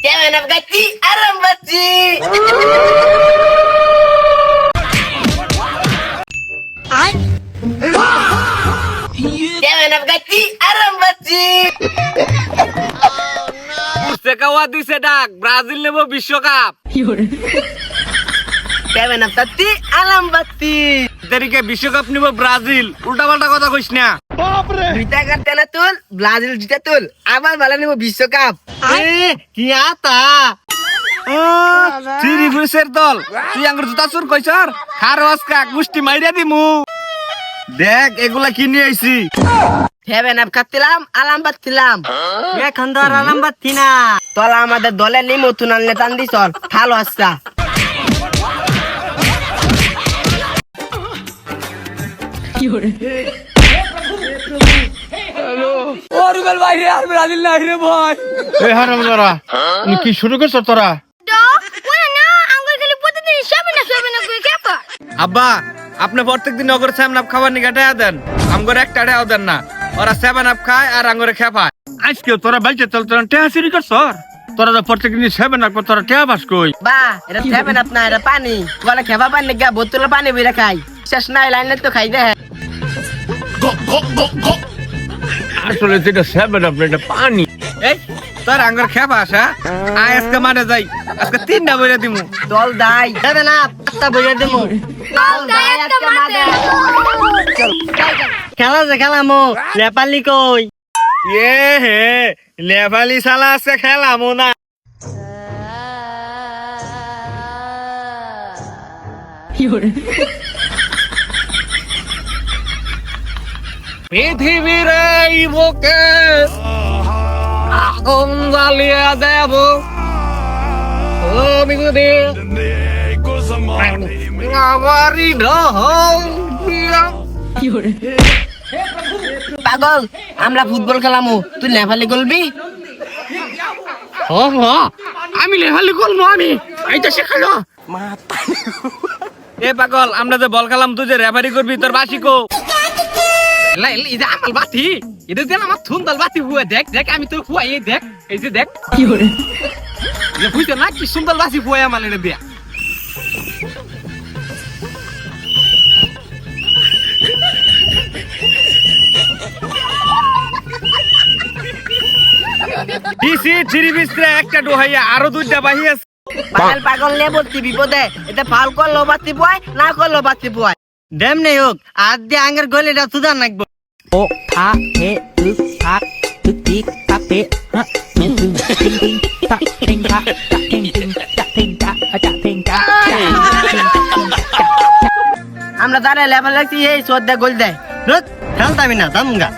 Seven up kaki aram bacci. Seven up kaki aram bacci. Sekawa দিছে ডাক Brazil নেব বিশ্বকাপ। Seven up kaki aram bacci. এদিকে বিশ্বকাপ নিব ব্রাজিল, উল্টাপাল্টা কথা কইস না। Juta kartu na tul, Brazil juta tul. Abar bala nibo বিশ্বকাপ। কি আতা চিরি বুসের দল তুই আঙ্গুর জুতা চুর কইছর খারস কাক মুষ্টি মাইরা দিমু। দেখ এগুলা কি নিয়ে আইছি। Seven up খাচ্ছিলাম, আলাম বাচ্ছিলাম। এখন তো আর আরাম পাচ্ছি না। তোলা আমাদের দলে নিমন্ত্রণ আনলে টান দিস ভালো আসছা। ও রুবেল ভাই রে আর ব্রাজিল নাই রে ভাই। এই হারামজাদা কি শুরু করছ তোরা? আব্বা আপনি প্রত্যেকদিন নগর সেভেন আপ খাবার নিয়ে টাকা দেন, আমগর একটা টাকাও দেন না। ওরা সেভেন আপ খায় আর আঙ্গরে খেপায়। আজকে তোরা বাইতে চল তোরা টেহা চুরি করছ? তোরা তো প্রত্যেকদিন সেভেন রাখবো, তোরা টেহা বাস কই? বা এটা সেভেন আপ না, এটা পানি। গলা খেবা পানি গা বোতলে পানি বেরা খাই, শেষ নাই লাইনে তো খাই দে। আসলে যেটা সেভেন আপ এটা পানি। এই তোর আঙ্গর খেপাস হ্যাঁ? আয় আজকে মাঠে যাই, আজকে 3টা বইরা দিমু। দল দাই সেভেন আপ আত্তা বইয়া দেবো। দল দাই আজকে মাদে। খেলা যে খেলামো নেপালি কই এ হে নেপালি শালা আজকে খেলামো না। পৃথিবীর এই বুকে আগুন জ্বালিয়ে দেব আমি যদি আমারই ঢল। পাগল আমরা ফুটবল খেলামু, তুই নেপালি গলবি? আমি লেহালি করবো, আমি এইটা শেখালো। এ পাগল আমরা যে বল খেলাম তুই যে রেফারি করবি, তোর বাসি কো? এটা আমার বাতি, এটা দেন আমার থুন্দল বাতি হুয়া। দেখ দেখ আমি তোর হুয়া, এই দেখ এই যে দেখ কি করে বুঝতে না কি সুন্দর বাসি হুয়া আমার এটা দেয়া। ডিসি চিরি বিস্ত্রে একটা ডোহাইয়া আরো 2টা বাহি আছে। পাগল পাগল নে বলতি বিপদে, এটা ফাল করলো বাতি বয় না করলো বাতি বয়। ডেম নেই হোক আর দিয়ে আঙ্গের গলিটা সুদান নাকবো। ও আ হে উ আ তু তি তা পে হা টিং টিং তা টিং তা টিং টিং তা টিং তা তা টিং তা। আমরা দাঁড়ায় লেভেল লাগছি, এই শ্রদ্ধা গোল দেয়। খেলতামি না দামগা।